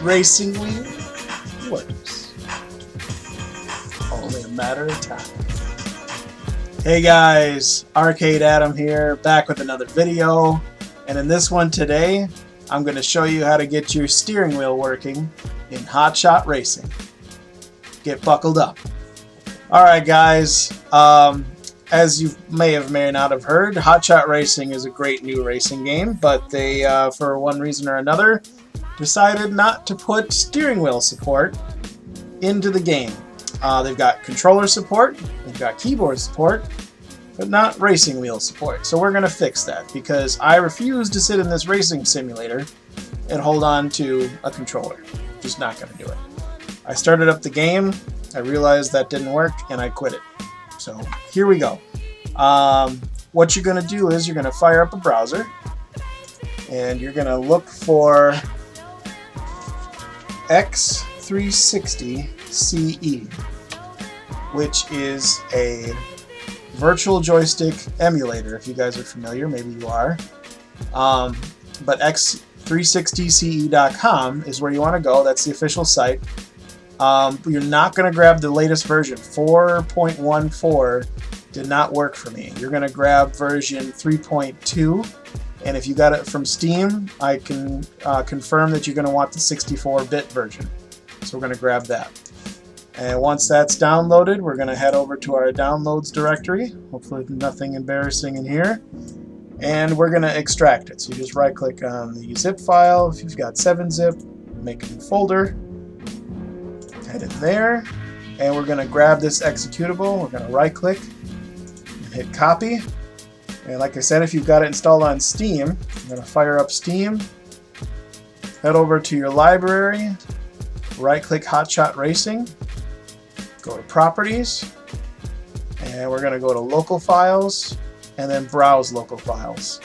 racing wheel works. Only a matter of time. Hey guys, Arcade Adam here, back with another video. And in this one today, I'm going to show you how to get your steering wheel working in Hotshot Racing. Get buckled up. Alright guys, as you may not have heard, Hotshot Racing is a great new racing game, but they, for one reason or another, decided not to put steering wheel support into the game. They've got controller support, they've got keyboard support, but not racing wheel support. So we're going to fix that, because I refuse to sit in this racing simulator and hold on to a controller. Just not going to do it. I started up the game, I realized that didn't work, and I quit it. So here we go. What you're going to do is you're going to fire up a browser, and you're going to look for X360CE, which is a virtual joystick emulator. If you guys are familiar, maybe you are. But X360CE.com is where you want to go. That's the official site. You're not going to grab the latest version. 4.14 did not work for me. You're going to grab version 3.2, and if you got it from Steam, I can confirm that you're going to want the 64-bit version. So we're going to grab that. And once that's downloaded, we're going to head over to our downloads directory. Hopefully nothing embarrassing in here. And we're going to extract it. So you just right-click on the zip file. If you've got 7-zip, make a new folder. Head in there, and we're going to grab this executable. We're going to right-click and hit copy. And like I said, if you've got it installed on Steam, I'm going to fire up Steam, head over to your library, right-click Hotshot Racing, go to Properties, and we're going to go to Local Files, and then Browse Local Files.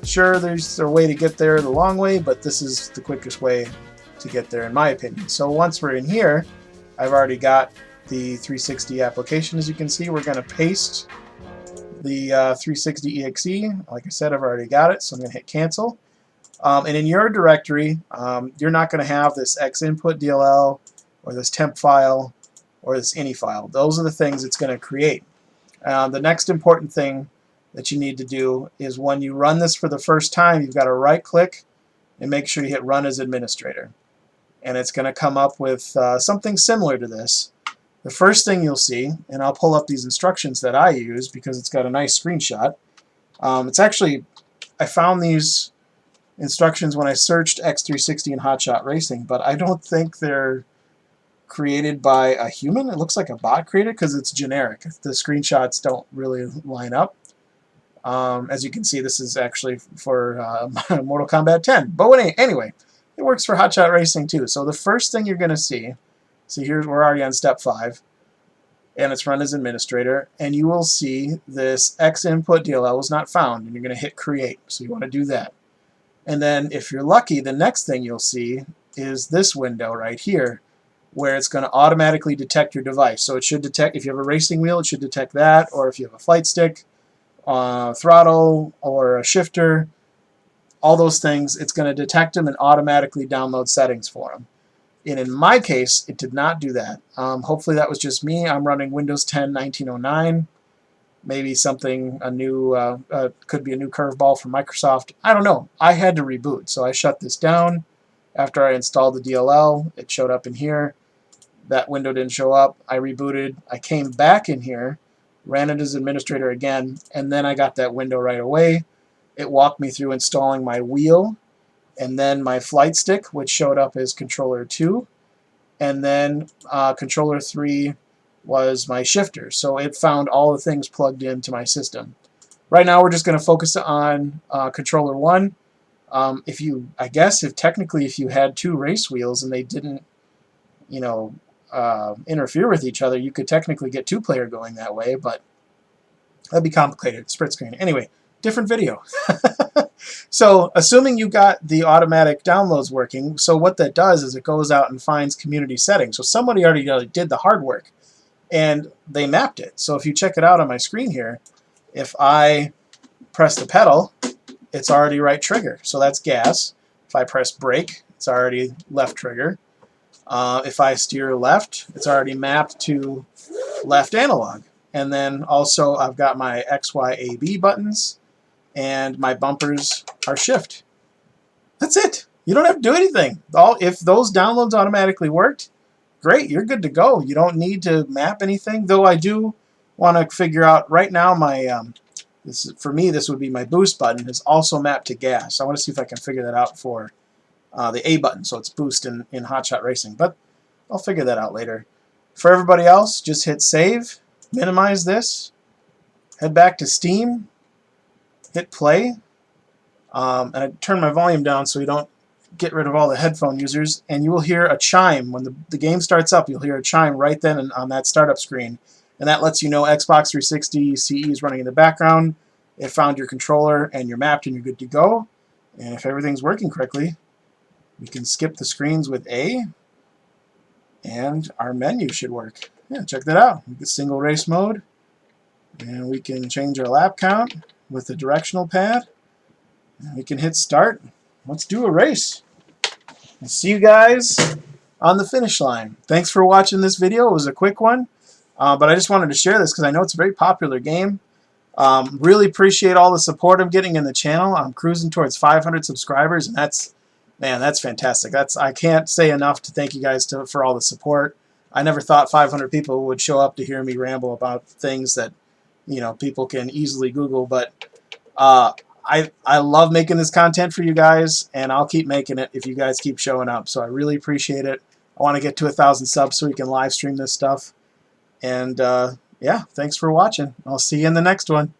Sure, there's a way to get there the long way, but this is the quickest way to get there in my opinion. So once we're in here, I've already got the 360 application. As you can see, we're going to paste the 360 exe. Like I said, I've already got it, so I'm going to hit cancel. And in your directory, you're not going to have this X-input DLL or this temp file or this ini file. Those are the things it's going to create. The next important thing that you need to do is when you run this for the first time, you've got to right click and make sure you hit run as administrator. And it's going to come up with something similar to this. The first thing you'll see, and I'll pull up these instructions that I use because it's got a nice screenshot. It's actually, I found these instructions when I searched X360 and Hotshot Racing, but I don't think they're created by a human. It looks like a bot created because it's generic. The screenshots don't really line up. As you can see, this is actually for Mortal Kombat 10. But anyway, it works for Hotshot Racing too. So the first thing you're going to see here's, we're already on step 5, and it's run as administrator, and you will see this X input DLL was not found, and you're going to hit create. So you want to do that. And then if you're lucky, the next thing you'll see is this window right here, where it's going to automatically detect your device. So it should detect, if you have a racing wheel, it should detect that, or if you have a flight stick, throttle, or a shifter, all those things, it's going to detect them and automatically download settings for them. And in my case, it did not do that. Hopefully that was just me. I'm running Windows 10 1909. Maybe something, a new, could be a new curveball from Microsoft. I don't know. I had to reboot, so I shut this down. After I installed the DLL, it showed up in here. That window didn't show up. I rebooted. I came back in here, ran it as administrator again, and then I got that window right away. It walked me through installing my wheel, and then my flight stick, which showed up as controller 2, and then controller 3 was my shifter. So it found all the things plugged into my system. Right now we're just going to focus on controller 1. I guess technically if you had 2 race wheels and they didn't, interfere with each other, you could technically get 2-player going that way, but that'd be complicated. Split screen. Anyway, different video. So assuming you got the automatic downloads working, so what that does is it goes out and finds community settings. So somebody already did the hard work and they mapped it. So if you check it out on my screen here, if I press the pedal, it's already right trigger. So that's gas. If I press brake, it's already left trigger. If I steer left, it's already mapped to left analog. And then also I've got my X, Y, A, B buttons, and my bumpers are shift. That's it. You don't have to do anything. If those downloads automatically worked, great, you're good to go. You don't need to map anything, though I do want to figure out right now my for me this would be my boost button is also mapped to gas. I want to see if I can figure that out for the A button, so it's boost in Hotshot Racing, but I'll figure that out later. For everybody else, just hit save, minimize this, head back to Steam, hit play, and I turn my volume down so we don't get rid of all the headphone users, and you will hear a chime. When the game starts up, you'll hear a chime right then on that startup screen, and that lets you know Xbox 360 CE is running in the background. It found your controller, and you're mapped, and you're good to go. And if everything's working correctly, we can skip the screens with A, and our menu should work. Yeah, check that out. We get single race mode, and we can change our lap count with the directional pad. And we can hit start. Let's do a race. I'll see you guys on the finish line. Thanks for watching this video. It was a quick one, but I just wanted to share this because I know it's a very popular game. Really appreciate all the support I'm getting in the channel. I'm cruising towards 500 subscribers, and that's fantastic. I can't say enough to thank you guys for all the support. I never thought 500 people would show up to hear me ramble about things that people can easily Google, but I love making this content for you guys, and I'll keep making it if you guys keep showing up. So I really appreciate it. I want to get to 1,000 subs so we can live stream this stuff. And yeah, thanks for watching. I'll see you in the next one.